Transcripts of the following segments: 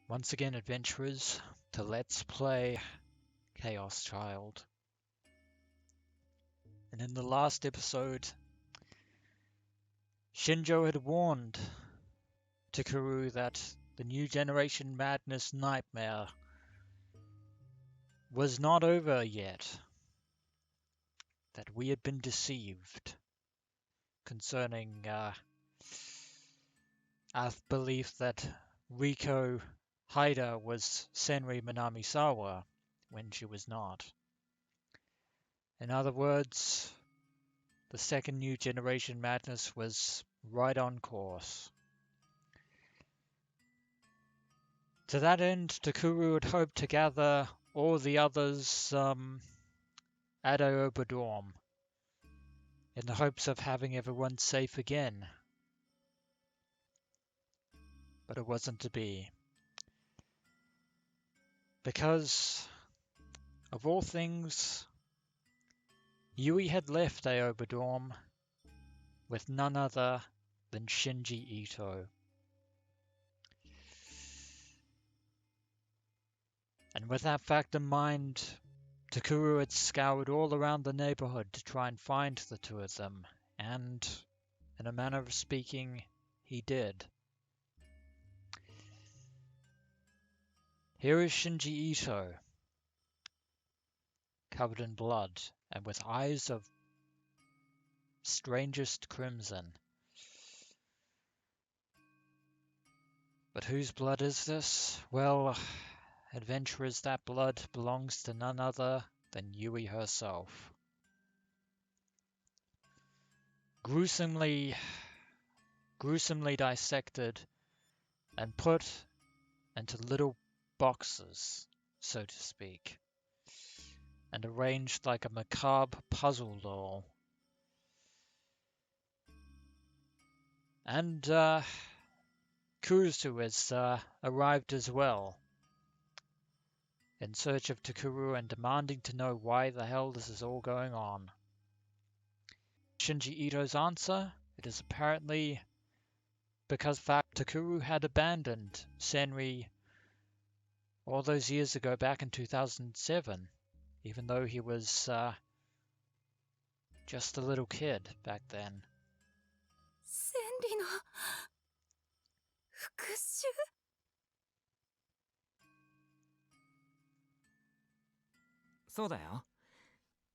Once again, adventurers, to Let's Play ChäoS Child. And in the last episode, Shinjo had warned Takuru that the new generation madness nightmare was not over yet. That we had been deceived concerning our belief that Riko Haida was Senri Minamisawa when she was not. In other words, the second new generation madness was right on course. To that end, Takuru had hoped to gather all the others at Aoba Dorm in the hopes of having everyone safe again. But it wasn't to be. Because, of all things, Yui had left Aoba Dorm with none other than Shinji Itou. And with that fact in mind, Takuru had scoured all around the neighborhood to try and find the two of them, and, in a manner of speaking, he did. Here is Shinji Itou, covered in blood, and with eyes of strangest crimson. But whose blood is this? Well, adventurers, that blood belongs to none other than Yui herself. Gruesomely dissected and put into little boxes, so to speak, and arranged like a macabre puzzle doll. And Kurusu has arrived as well, in search of Takuru and demanding to know why the hell this is all going on. Shinji Itou's answer? It is apparently because Takuru had abandoned Senri all those years ago, back in 2007, even though he was just a little kid back then. Senri no fukushu? そうだよ。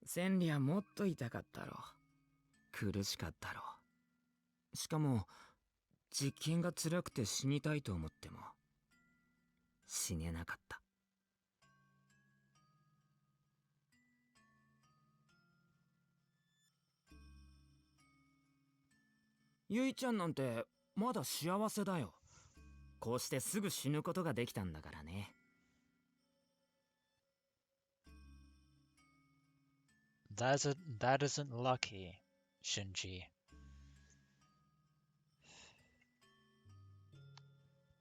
千里はもっと痛かったろ。苦しかったろ。しかも実験が辛くて死にたいと思っても死ねなかった。ゆいちゃんなんてまだ幸せだよ。こうしてすぐ死ぬことができたんだからね。That isn't lucky, Shinji.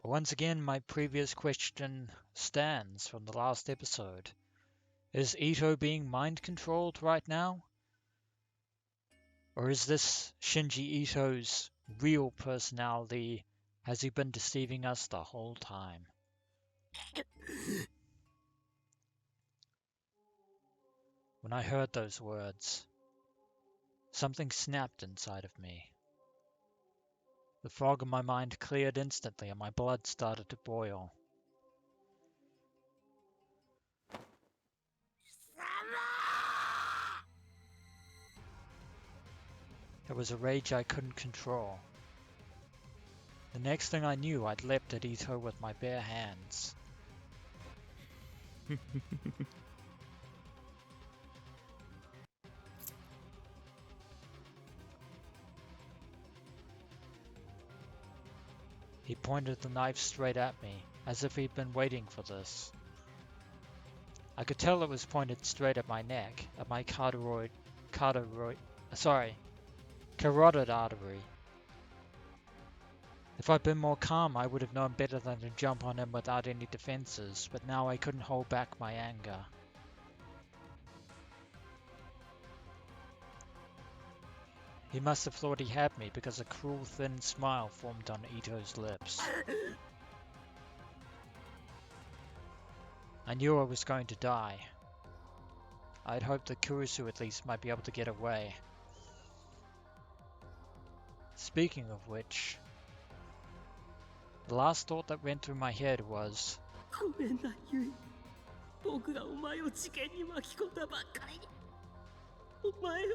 But once again, my previous question stands from the last episode. Is Itou being mind-controlled right now? Or is this Shinji Itou's real personality? Has he been deceiving us the whole time? When I heard those words, something snapped inside of me. The fog in my mind cleared instantly and my blood started to boil. It was a rage I couldn't control. The next thing I knew, I'd leapt at Itou with my bare hands. He pointed the knife straight at me, as if he'd been waiting for this. I could tell it was pointed straight at my neck, at my carotid artery. If I'd been more calm, I would have known better than to jump on him without any defenses, but now I couldn't hold back my anger. He must have thought he had me because a cruel thin smile formed on Itou's lips. I knew I was going to die. I'd hoped that Kurusu at least might be able to get away. Speaking of which, the last thought that went through my head was, ごめんなユイ。僕がお前を事件に巻き込んだばっかりに。お前を。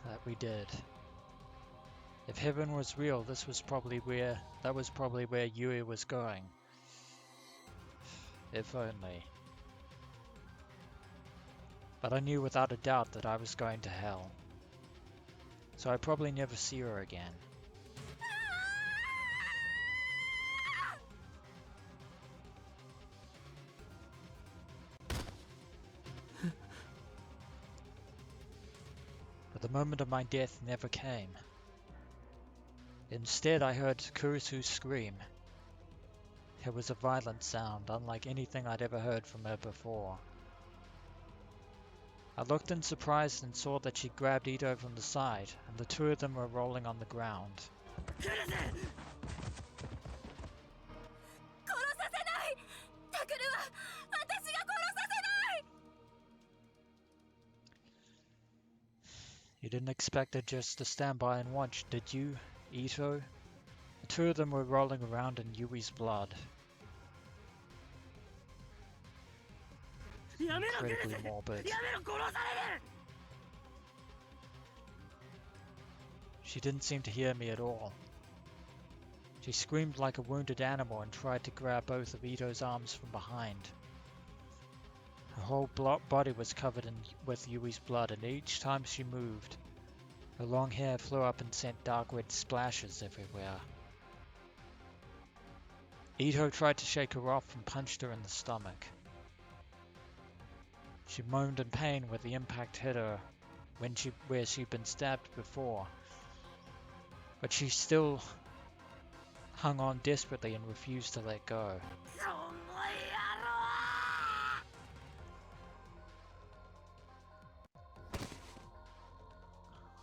that we did. If heaven was real, that was probably where Yui was going. If only. But I knew without a doubt that I was going to hell. So I'd probably never see her again. But the moment of my death never came. Instead, I heard Kurusu scream. It was a violent sound, unlike anything I'd ever heard from her before. I looked in surprise and saw that she grabbed Itou from the side, and the two of them were rolling on the ground. You didn't expect her just to stand by and watch, did you, Itou? The two of them were rolling around in Yui's blood. Incredibly morbid. She didn't seem to hear me at all. She screamed like a wounded animal and tried to grab both of Itou's arms from behind. Her whole body was covered with Yui's blood, and each time she moved, her long hair flew up and sent dark red splashes everywhere. Itou tried to shake her off and punched her in the stomach. She moaned in pain where the impact hit her where she'd been stabbed before. But she still hung on desperately and refused to let go.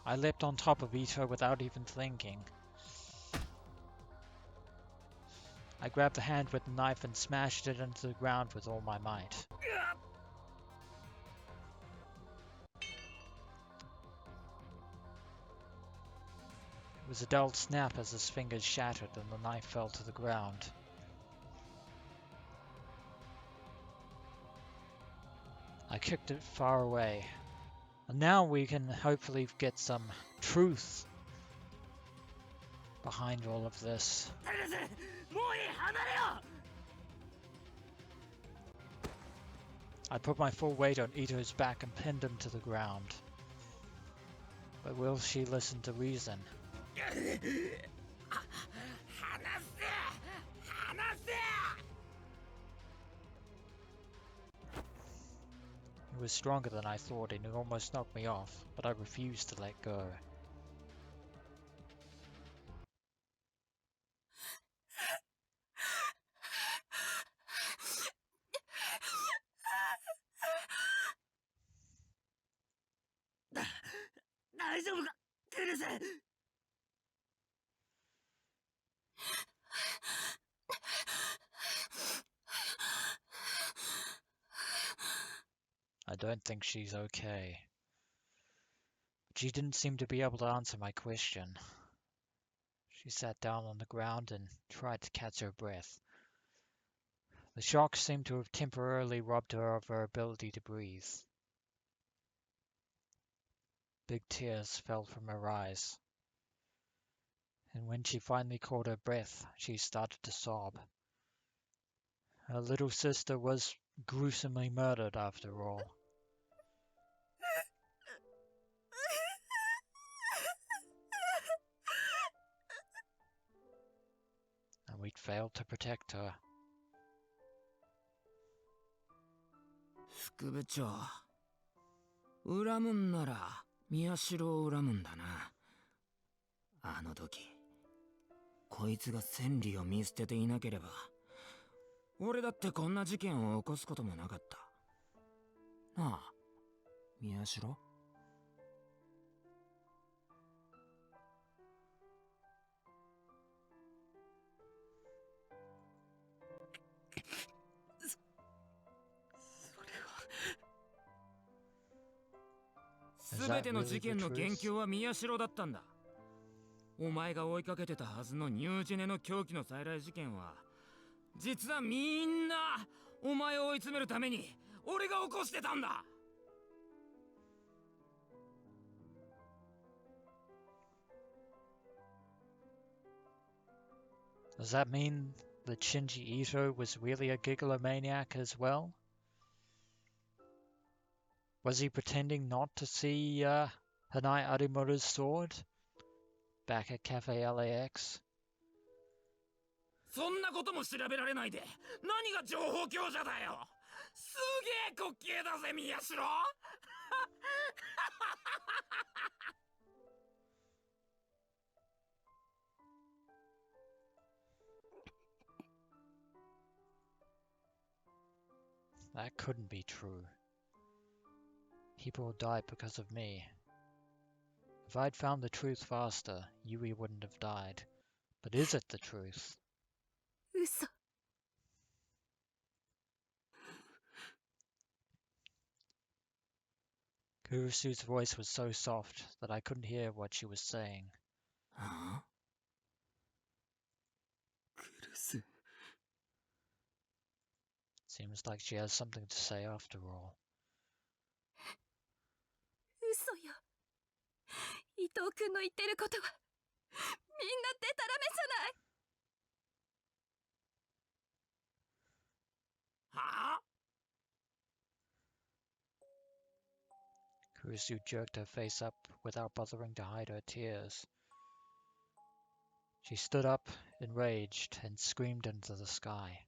I leapt on top of Itou without even thinking. I grabbed the hand with the knife and smashed it into the ground with all my might. It was a dull snap as his fingers shattered and the knife fell to the ground. I kicked it far away. And now we can hopefully get some truth behind all of this. I put my full weight on Itou's back and pinned him to the ground. But will she listen to reason? He was stronger than I thought and he almost knocked me off, but I refused to let go. I don't think she's okay. But she didn't seem to be able to answer my question. She sat down on the ground and tried to catch her breath. The shock seemed to have temporarily robbed her of her ability to breathe. Big tears fell from her eyes. And when she finally caught her breath, she started to sob. Her little sister was gruesomely murdered after all. And we'd failed to protect her. 副部長、恨むんなら宮代を恨むんだな。あの時こいつが千里を見捨てていなければ、俺だってこんな事件を起こすこともなかった。なあ、宮代。Is 全 that ての really 事 the 件の元 truth? 凶は宮代だったんだ。お前が追いかけてたはずのニュージェネの狂気の再来事件は実はみんなお前を追い詰めるために俺が起こしてたんだ。 Does that mean that Shinji Itou was really a gigalomaniac as well? Was he pretending not to see Hanai Arimoto's sword back at Cafe LAX? そんなことも調べられないで何が情報強者だよ。すげえ滑稽だぜ宮代。That couldn't be true. People died because of me. If I'd found the truth faster, Yui wouldn't have died. But is it the truth? 嘘。Kurusu's voice was so soft that I couldn't hear what she was saying. クルス。 Seems like she has something to say after all. 嘘よ。伊藤君の言ってることはみんなデタラメじゃない。はあ Kurusu jerked her face up without bothering to hide her tears. She stood up, enraged, and screamed into the sky.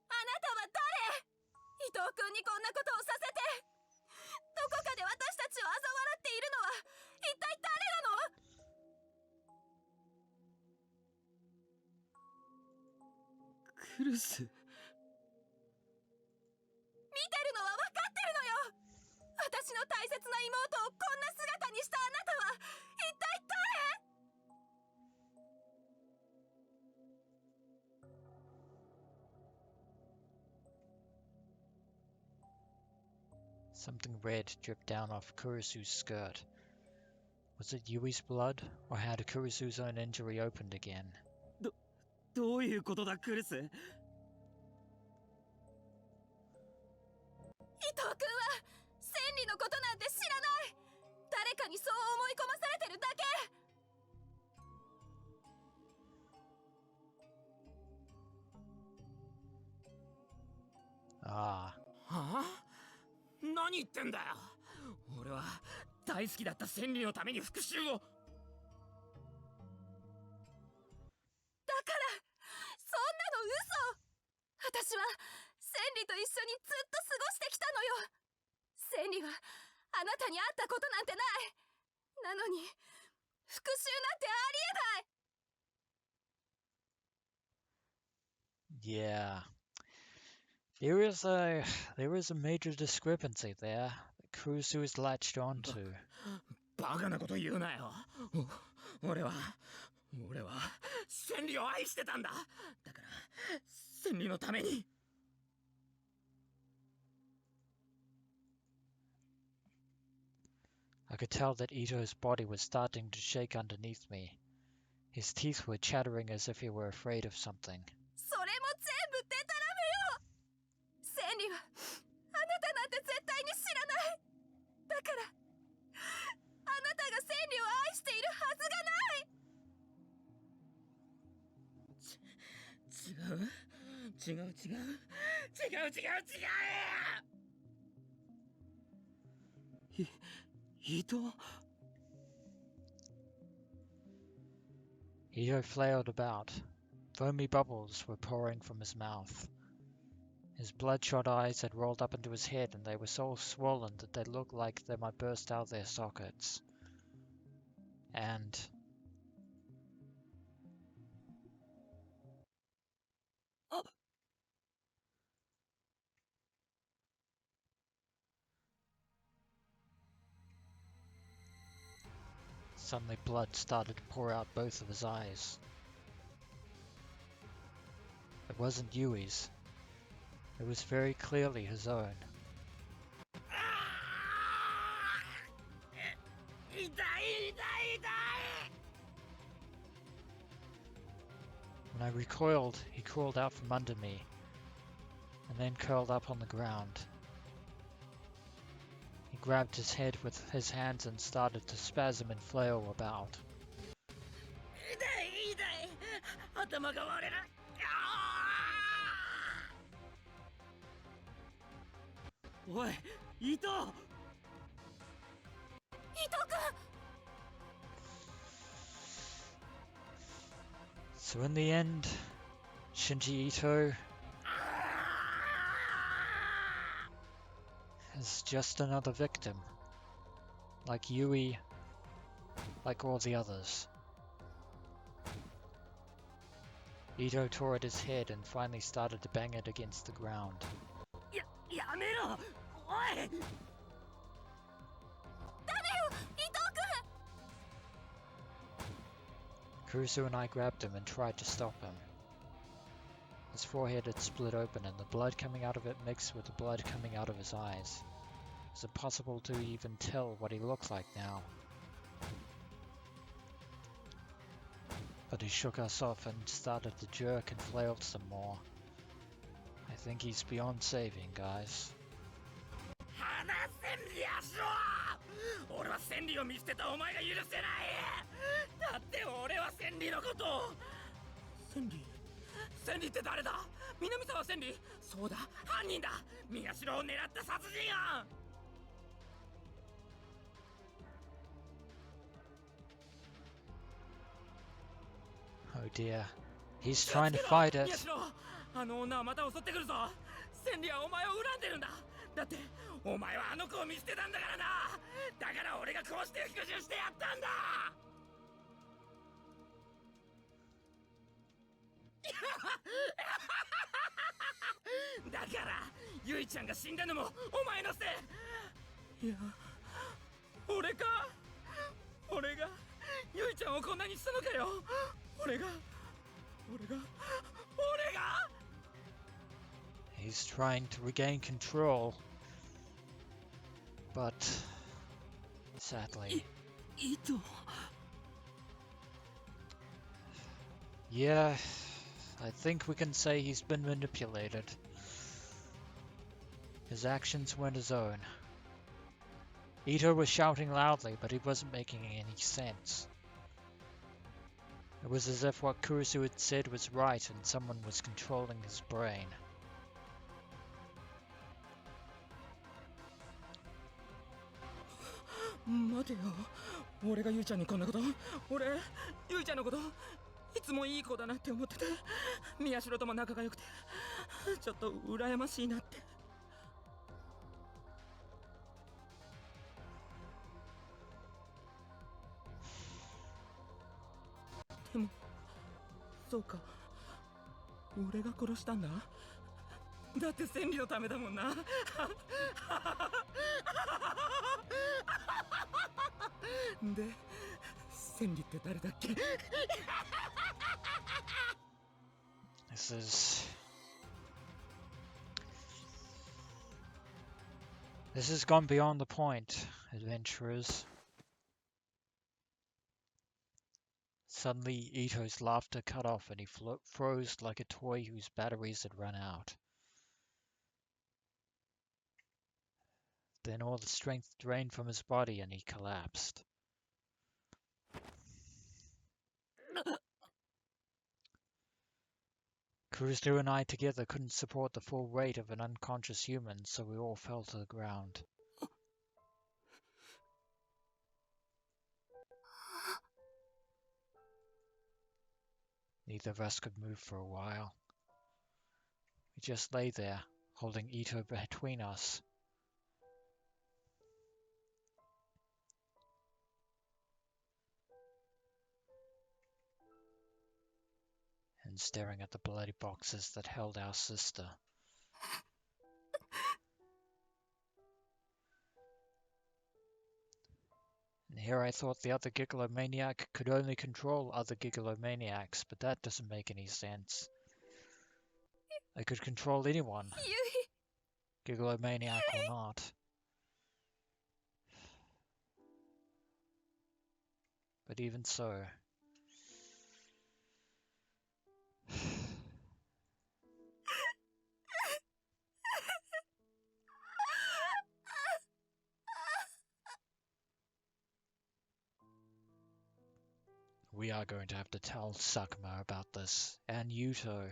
あなたは誰？伊藤君にこんなことをさせて。どこかで私たちを嘲笑っているのは一体誰なの？クルス。見てるのは分かってるのよ。私の大切な妹をこんな姿にしたあなたは一体誰？ Something red dripped down off Kurusu's skirt. Was it Yui's blood, or had Kurusu's own injury opened again? どういうことだクルス？伊藤君は千里のことなんて知らない。誰かにそう思い込まされてるだけ。Ah, はあ何言ってんだよ。俺は大好きだった千里のために復讐を。だからそんなの嘘。私は千里と一緒にずっと過ごしてきたのよ。千里はあなたに会ったことなんてない。なのに復讐なんてありえない。 yeah. There is a major discrepancy there that Kurusu is latched onto. バカなこと言うなよ。俺は千里を愛してたんだ。だから千里のために。I could tell that Ito's body was starting to shake underneath me. His teeth were chattering as if he were afraid of something. それも全部デタラメよ。千里はあなたなんて絶対に知らない。だからあなたが千里を愛しているはずがない。違う。伊藤。 Ito flailed about. Foamy bubbles were pouring from his mouth. His bloodshot eyes had rolled up into his head, and they were so swollen that they looked like they might burst out their sockets. And suddenly blood started to pour out both of his eyes. It wasn't Yui's. It was very clearly his own. When I recoiled, he crawled out from under me, and then curled up on the ground. He grabbed his head with his hands and started to spasm and flail about. Oi, Itou! 伊藤君 So in the end, Shinji Itou is just another victim, like Yui, like all the others. Itou tore at his head and finally started to bang it against the ground. やめろ！おい！ Kurusu and I grabbed him and tried to stop him. His forehead had split open and the blood coming out of it mixed with the blood coming out of his eyes. It was impossible to even tell what he looked like now. But he shook us off and started to jerk and flailed some more. I think he's beyond saving, guys. 離せんリアシロ！俺は千里を見捨てたお前が許せない！だって俺は千里のことを！千里？千里って誰だ？南沢千里？そうだ、犯人だ！宮代を狙った殺人犯！Oh dear. He's trying to fight it. 宮代！あの女はまた襲ってくるぞ！千里はお前を恨んでるんだ！だってお前はあの子を見捨てたんだからな！だから俺がこうして復讐してやったんだ！だからゆいちゃんが死んだのもお前のせい！いや、俺がゆいちゃんをこんなにしたのかよ！俺が He's trying to regain control. But sadly. Itou. Yeah, I think we can say he's been manipulated. His actions weren't his own. Itou was shouting loudly, but he wasn't making any sense. It was as if what Kurusu had said was right and someone was controlling his brain. 待てよ、俺がゆいちゃんにこんなこと？俺、ゆいちゃんのこといつもいい子だなって思ってて、宮代とも仲が良くて、ちょっと羨ましいなって。でも、そうか、俺が殺したんだ。だって千里のためだもんな。で、千里って誰だっけ？ This has gone beyond the point, adventurers. Suddenly, Itou's laughter cut off and he froze like a toy whose batteries had run out. Then all the strength drained from his body and he collapsed. Kurusu and I together couldn't support the full weight of an unconscious human, so we all fell to the ground. Neither of us could move for a while. We just lay there, holding Itou between us. And staring at the bloody boxes that held our sister. And here I thought the other Gigalomaniac could only control other Gigalomaniacs, but that doesn't make any sense. I could control anyone, Gigalomaniac or not. But even so, we are going to have to tell Sakuma about this, and Yuto.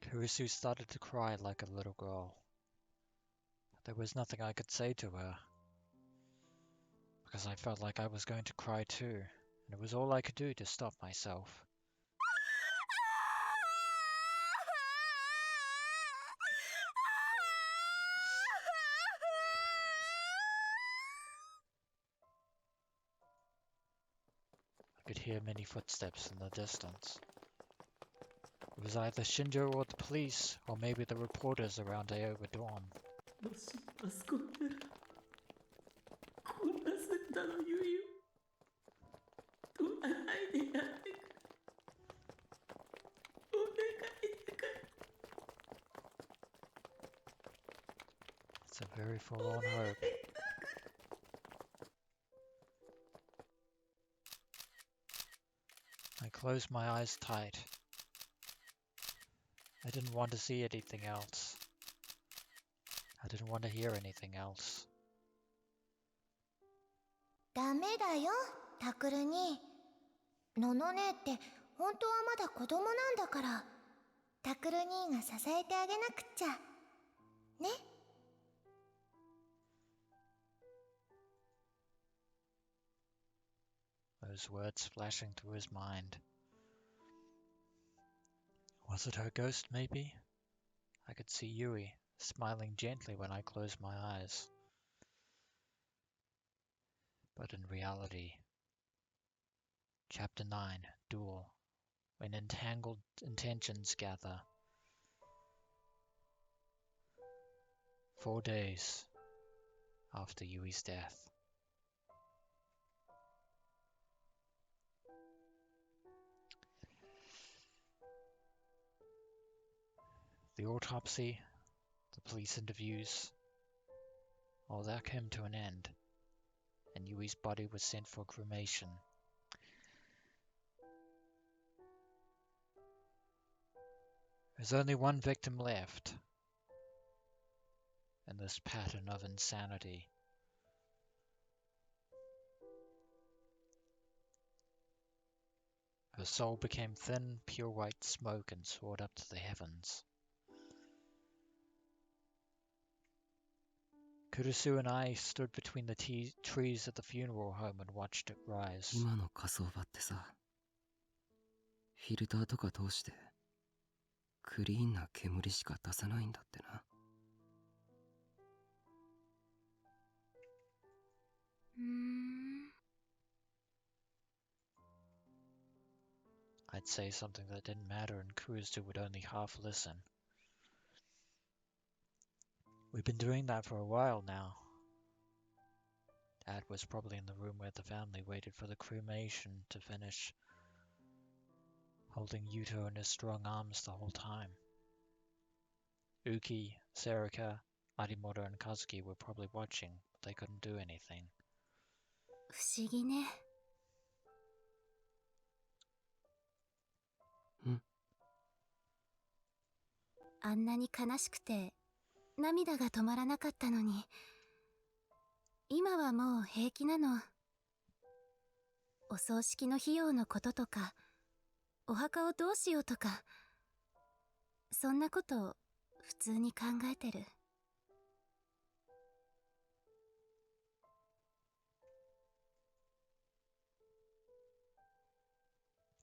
Kurusu started to cry like a little girl. There was nothing I could say to her, because I felt like I was going to cry too, and it was all I could do to stop myself. I could hear many footsteps in the distance. It was either Shinjo or the police, or maybe the reporters around Aoba Dawn. もしあそこならこんなすんだのゆいよ取らないでやってくれお願いだから It's a very forlorn hope. I closed my eyes tight. I didn't want to see anything else. I didn't want to hear anything else. ダメだよ、タクル兄。のの姉って本当はまだ子供なんだから、タクル兄が支えてあげなくっちゃ。ね。Those words flashing through his mind. Was it her ghost, maybe? I could see Yui, smiling gently when I closed my eyes. But in reality... Chapter 9, Duel. When entangled intentions gather. 4 days after Yui's death. The autopsy, the police interviews, all that came to an end, and Yui's body was sent for cremation. There's only one victim left in this pattern of insanity. Her soul became thin, pure white smoke and soared up to the heavens. Kurusu and I stood between the trees at the funeral home and watched it rise. 今の火葬場ってさ、フィルターとか通してクリーンな煙しか出さないんだってな。I'd say something that didn't matter and Kurusu would only half listen. We've been doing that for a while now. Dad was probably in the room where the family waited for the cremation to finish, holding Yuto in his strong arms the whole time. Uki, Sarika, Arimoto and Kazuki were probably watching, but they couldn't do anything. 不思議ね。あんなに悲しくて涙が止まらなかったのに、今はもう平気なの。お葬式の費用のこととか、お墓をどうしようとか、そんなこと普通に考えてる。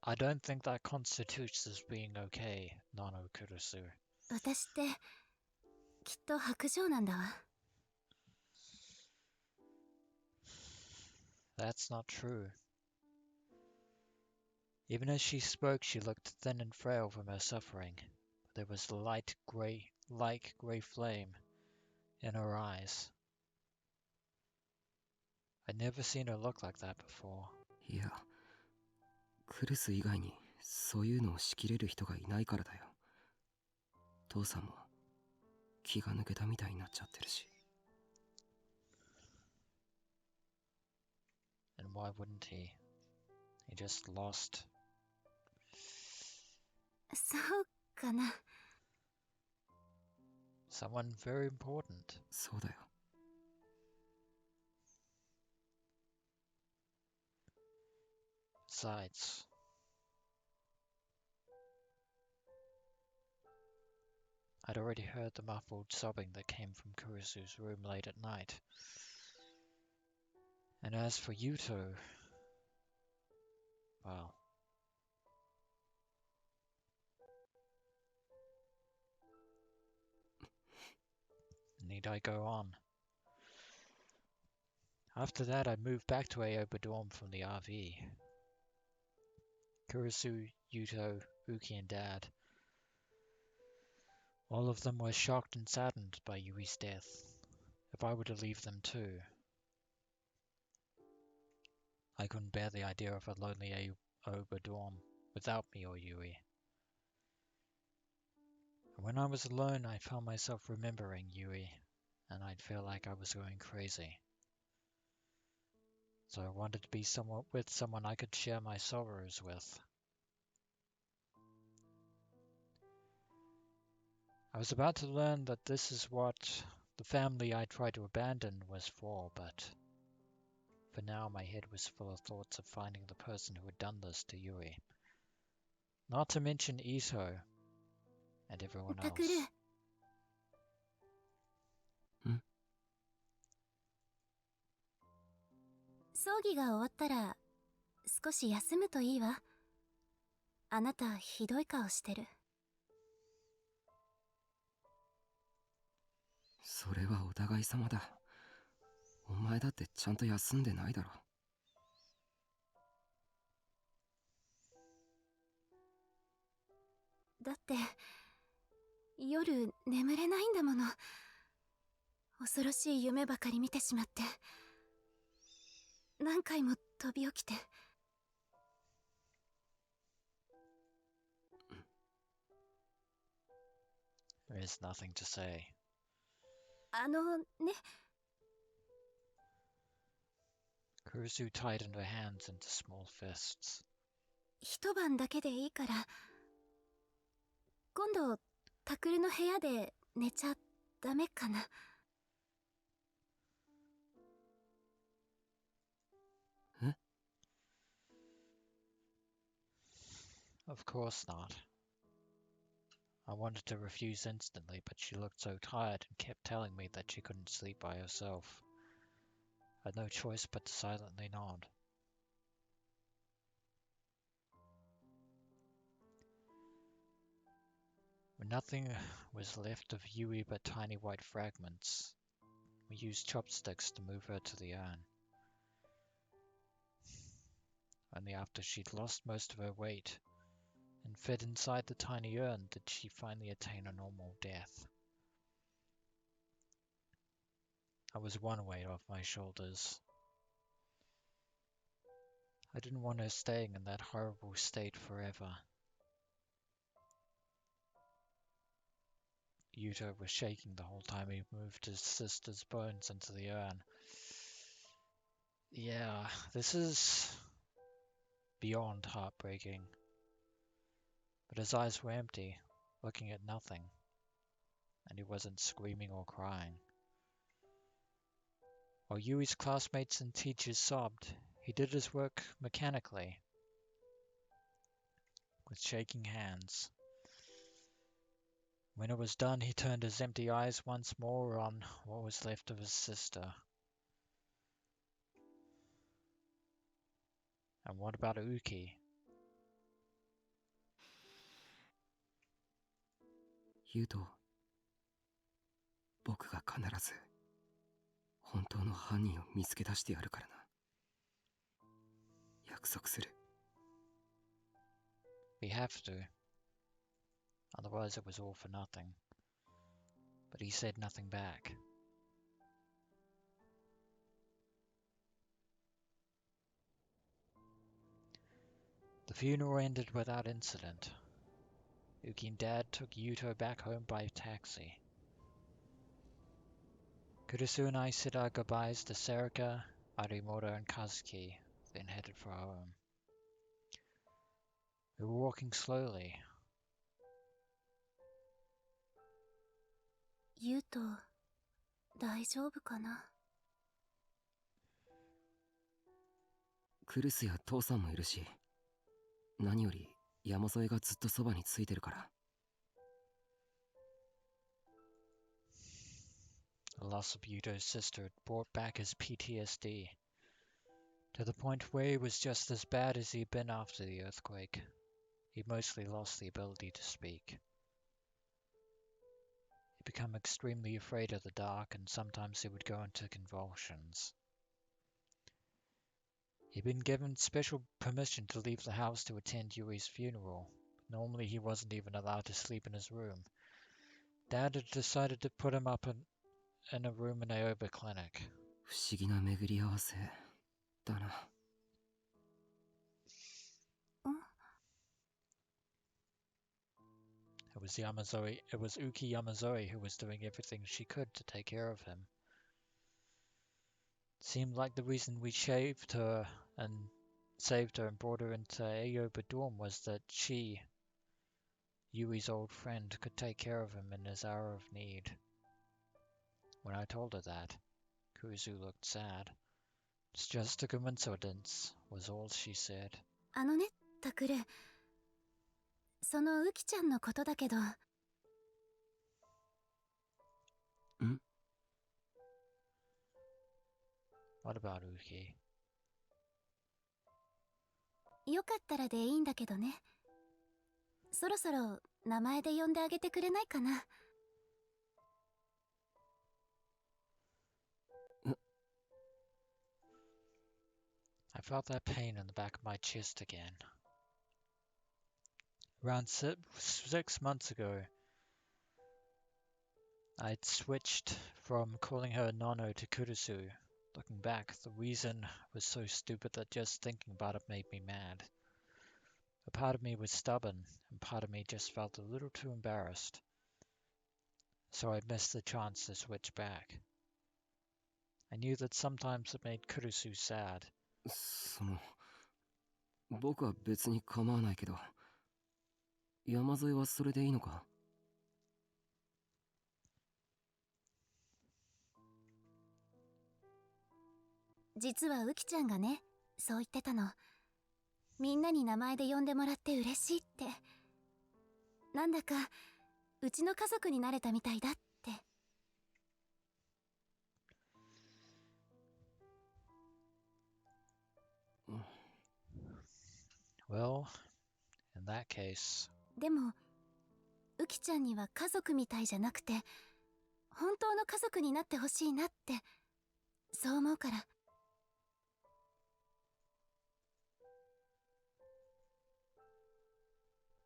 I don't think that constitutes as being okay, Nano Kurusu. 私ってきっと薄情なんだわ。That's not true. Even as she spoke, she looked thin and frail from her suffering. There was the light grey flame in her eyes. I'd never seen her look like that before. いや、クルス以外にそういうのを仕切れる人がいないからだよ。父さんも気が抜けたみたいになっちゃってるし。And why wouldn't he? He just lost. そうかな。 Someone very important. そうだよ。Besides, I'd already heard the muffled sobbing that came from Kurusu's room late at night. And as for Itou, well, need I go on? After that, I moved back to Aoba dorm from the RV. Kurusu, Itou, Uki, and Dad. All of them were shocked and saddened by Yui's death. If I were to leave them too, I couldn't bear the idea of a lonely Aoba dorm without me or Yui. And when I was alone, I found myself remembering Yui, and I'd feel like I was going crazy. So I wanted to be with someone I could share my sorrows with. I was about to learn that this is what the family I tried to abandon was for, but for now my head was full of thoughts of finding the person who had done this to Yui. Not to mention Itou and everyone else. Takuru. 葬儀が終わったら少し休むといいわ。あなたひどい顔してる。それはお互い様だ。お前だってちゃんと休んでないだろ。だって夜眠れないんだもの。恐ろしい夢ばかり見てしまって、何回も飛び起きて。There is nothing to say. ね。 Kurusu tightened her hands into small fists. 一晩だけでいいから、今度タクルの部屋で寝ちゃダメかな。え？ Of course not. I wanted to refuse instantly, but she looked so tired and kept telling me that she couldn't sleep by herself. I had no choice but to silently nod. When nothing was left of Yui but tiny white fragments, we used chopsticks to move her to the urn. Only after she'd lost most of her weight and fed inside the tiny urn did she finally attain a normal death. I was one weight off my shoulders. I didn't want her staying in that horrible state forever. Itou was shaking the whole time he moved his sister's bones into the urn. Yeah, this is beyond heartbreaking. But his eyes were empty, looking at nothing, and he wasn't screaming or crying. While Yui's classmates and teachers sobbed, he did his work mechanically, with shaking hands. When it was done, he turned his empty eyes once more on what was left of his sister. And what about Uki? ユウト、僕が必ず本当の犯人を見つけ出してやるからな。約束する。We have to. Otherwise it was all for nothing. But he said nothing back. The funeral ended without incident. Uki and Dad took Yuto back home by taxi. Kurusu and I said our goodbyes to Serika, Arimoto, and Kazuki, then headed for home. We were walking slowly. ユウト、大丈夫かな。クルスや父さんもいるし、何より山添がずっとそばについてるから。The loss of Yuto's sister had brought back his PTSD, to the point where he was just as bad as he'd been after the earthquake. He mostly lost the ability to speak. He'd become extremely afraid of the dark, and sometimes he would go into convulsions. He'd been given special permission to leave the house to attend Yui's funeral. Normally he wasn't even allowed to sleep in his room. Dad had decided to put him up in a room in Aoba Clinic. 不思議な巡り合わせだな。It was Uki Yamazoe who was doing everything she could to take care of him. It seemed like the reason we saved her and brought her into Aoba dorm was that she, Yui's old friend, could take care of him in his hour of need. When I told her that, Kurusu looked sad. It's just a coincidence, was all she said. あのね、タクル。そのウキちゃんのことだけど。ん？ What about Uki? よかったらでいいんだけどね。そろそろ名前で呼んであげてくれないかな。I felt that pain in the back of my chest again. Around 6 months ago, I'd switched from calling her Nono to Kurusu. Looking back, the reason was so stupid that just thinking about it made me mad. A part of me was stubborn, and part of me just felt a little too embarrassed. So I missed the chance to switch back. I knew that sometimes it made Kurusu sad. 僕は別に構わないけど、山添はそれでいいのか？実はウキちゃんがね、そう言ってたの。みんなに名前で呼んでもらって嬉しいって。なんだかうちの家族になれたみたいだって。Well, in that case... でもウキちゃんには家族みたいじゃなくて、本当の家族になってほしいなって、そう思うから。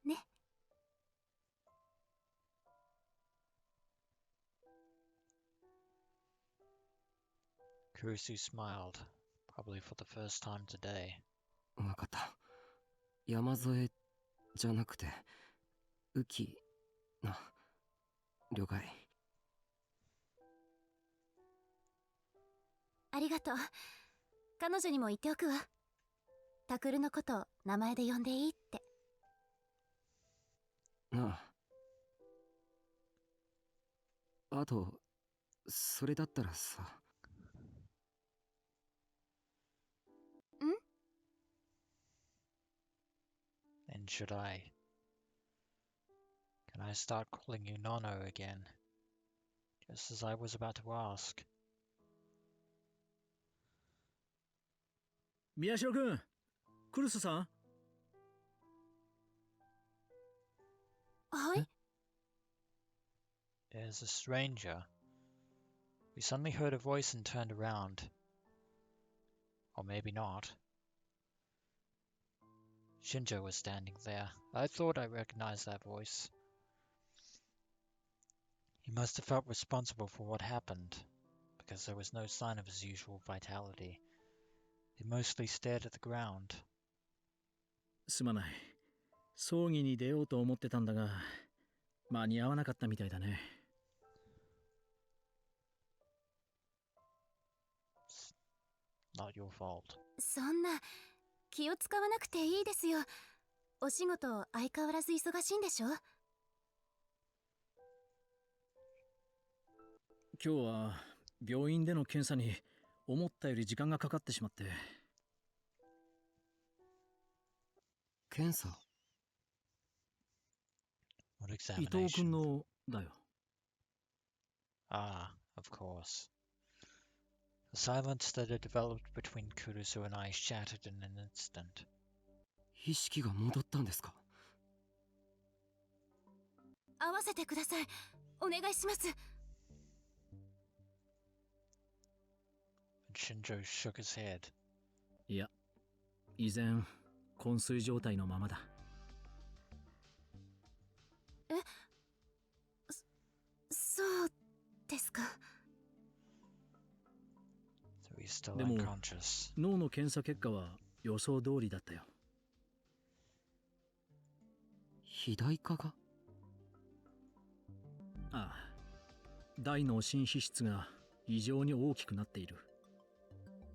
ね。Kurusu smiled, probably for the first time today. わかった。山添じゃなくて、ウキな。了解。ありがとう。彼女にも言っておくわ。タクルのこと名前で呼んでいいって。ああ。あと、それだったらさ。ん？ And should I? Can I start calling you Nono again? Just as I was about to ask. 宮代君、クルスさん。はい。 There's a stranger. We suddenly heard a voice and turned around. Or maybe not. Shinjo was standing there. I thought I recognized that voice. He must have felt responsible for what happened, because there was no sign of his usual vitality. He mostly stared at the ground. すまない。葬儀に出ようと思ってたんだが、間に合わなかったみたいだね。Not your fault. そんな気を使わなくていいですよ。お仕事相変わらず忙しいんでしょ。今日は病院での検査に思ったより時間がかかってしまって。検査 What 伊藤君 examination? のだよ。Ah, of course. The silence that had developed between Kurusu and I shattered in an instant. 意識が戻ったんですか？合わせてください。お願いします。And Shinjo shook his head. いや、依然昏睡状態のままだ。そうですか。So he's still でも unconscious. 脳の検査結果は予想通りだったよ。肥大化が？ああ、大脳新皮質が異常に大きくなっている。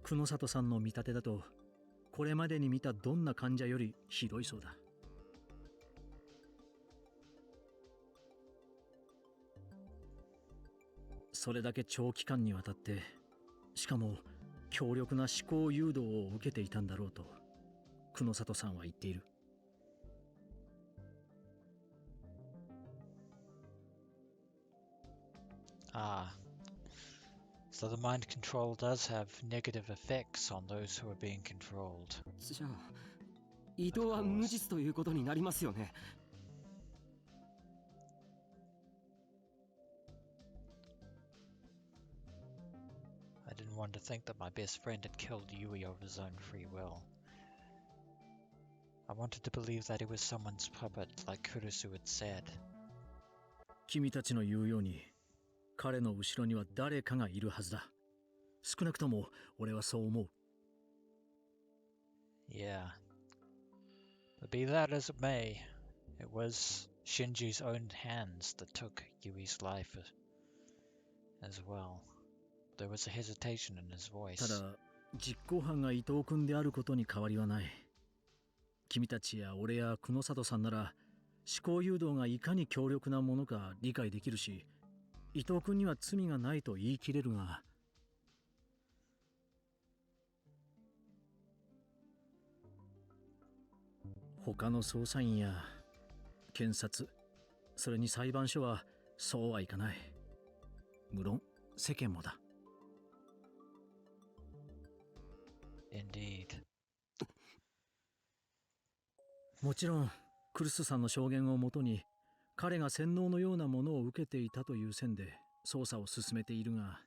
久野里さんの見立てだと、これまでに見たどんな患者よりひどいそうだ。それだけ長期間にわたって、しかも強力な思考誘導を受けていたんだろうと久野里さんは言っている。Ah. So the mind control does have negative effects on those who are being controlled. じゃあ移動は無実ということになりますよね。I didn't want to think that my best friend had killed Yui of his own free will. I wanted to believe that he was someone's puppet, like Kurusu had said. 君たちの言うように、彼の後ろには誰かがいるはずだ。少なくとも俺はそう思う。Yeah. But be that as it may, it was Shinji's own hands that took Yui's life as well. There was a hesitation in his た voice. だ、実行犯が伊藤君であることに変わりはない。君たちや俺や久野里さんなら、思考誘導がいかに強力なものか理解できるし、伊藤君には罪がないと言い切れるが、他の捜査員や検察、それに裁判所はそうはいかない。無論世間もだ。Indeed. もちろんクルスさんの証言をもとに彼が洗脳のようなものを受けていたという線で捜査を進めているが、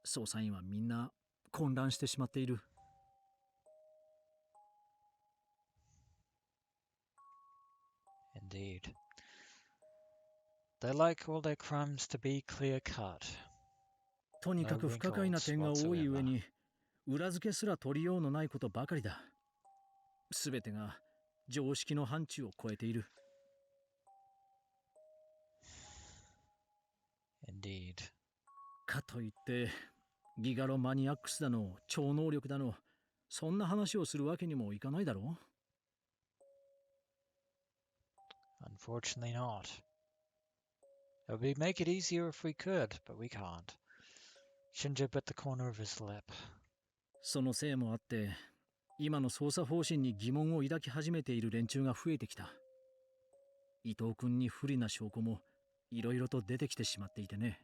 捜査員はみんな混乱してしまっている。Indeed. They like all their crimes to be clear-cut. とにかく不可解な点が多い上に、裏付けすら取りようのないことばかりだ。すべてが常識の範疇を超えている。Indeed. かといってギガロマニアックスだの超能力だの、そんな話をするわけにもいかないだろう。Unfortunately not. It would make it easier if we could, but we can't. Shinji bit the corner of his lip. そのせいもあって、今の捜査方針に疑問を抱き始めている連中が増えてきた。伊藤君に不利な証拠もいろいろと出てきてしまっていてね。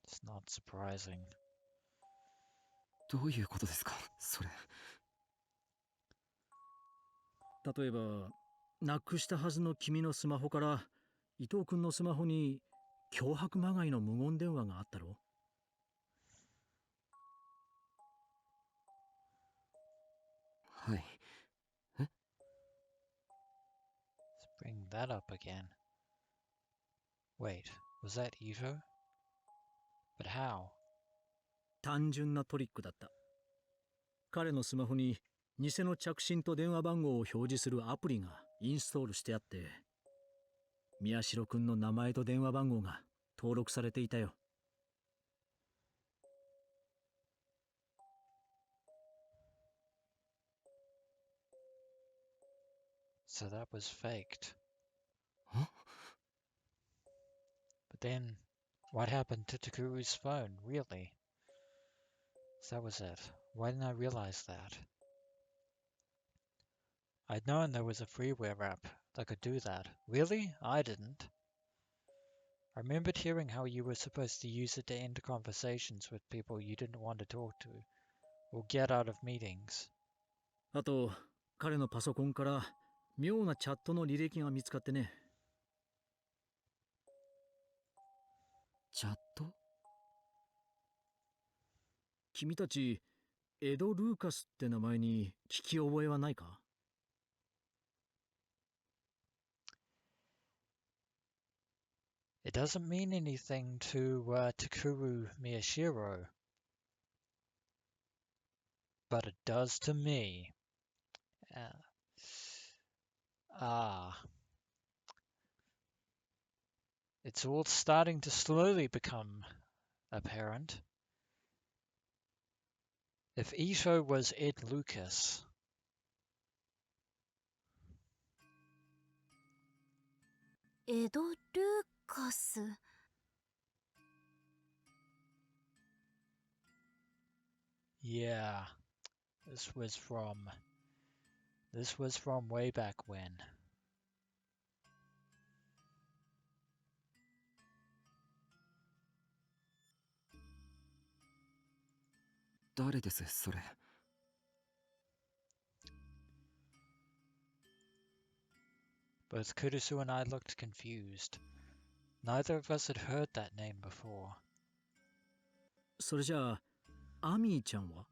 It's not surprising. どういうことですかそれ？例えば、なくしたはずの君のスマホから伊藤君のスマホに脅迫まがいの無言電話があったろ。はい。え？ Let's bring that up again. Wait, was that Ito? But how? 単純なトリックだった。彼のスマホに偽の着信と電話番号を表示するアプリがインストールしてあって、宮代くんの名前と電話番号が登録されていたよ。So that was faked. Huh? But then, what happened to Takuru's phone, really? So that was it. Why didn't I realize that? I'd known there was a freeware app that could do that. Really? I didn't. I remembered hearing how you were supposed to use it to end conversations with people you didn't want to talk to, or get out of meetings. あと、彼のパソコンから妙なチャットの履歴が見つかってね。チャット？君たち、エド・ルーカスって名前に聞き覚えはないか？ It doesn't mean anything to Takuru Miyashiro, but it does to me. It's all starting to slowly become apparent. If Itou was Ed Lucas, Edo Lucas. yeah, this was from way back when. 誰ですそれ？ Both Kurusu and I looked confused. Neither of us had heard that name before. それじゃあ、アミーちゃんは？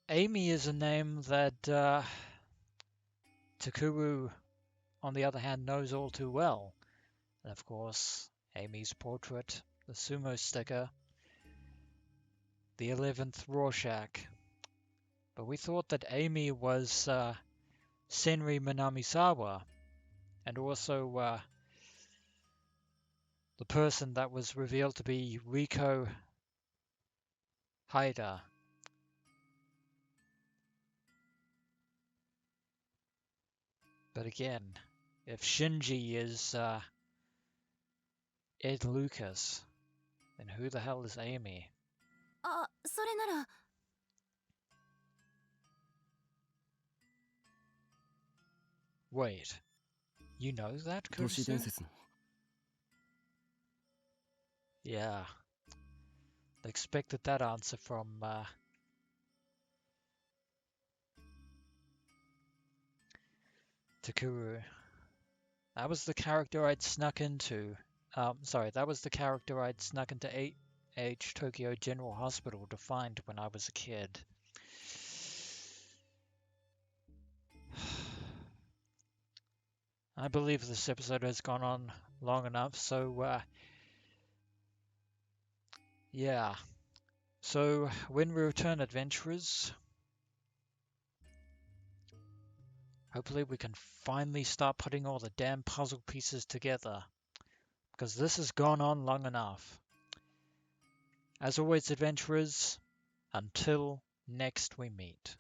Amy is a name that Takuru, on the other hand, knows all too well. And of course, Amy's portrait, the sumo sticker, the 11th Rorschach. But we thought that Amy was Senri Minamisawa, and also the person that was revealed to be Riko Haida. But again, if Shinji is Ed Lucas, then who the hell is Amy? あ、それなら。Wait, you know that, 都市 Kurusu? 伝説の。 Yeah. Expected that answer from Takuru. That was the character I'd snuck into. That was the character I'd snuck into 8H Tokyo General Hospital to find when I was a kid. I believe this episode has gone on long enough, so yeah. So when we return, adventurers, hopefully we can finally start putting all the damn puzzle pieces together, because this has gone on long enough. As always, adventurers, until next we meet.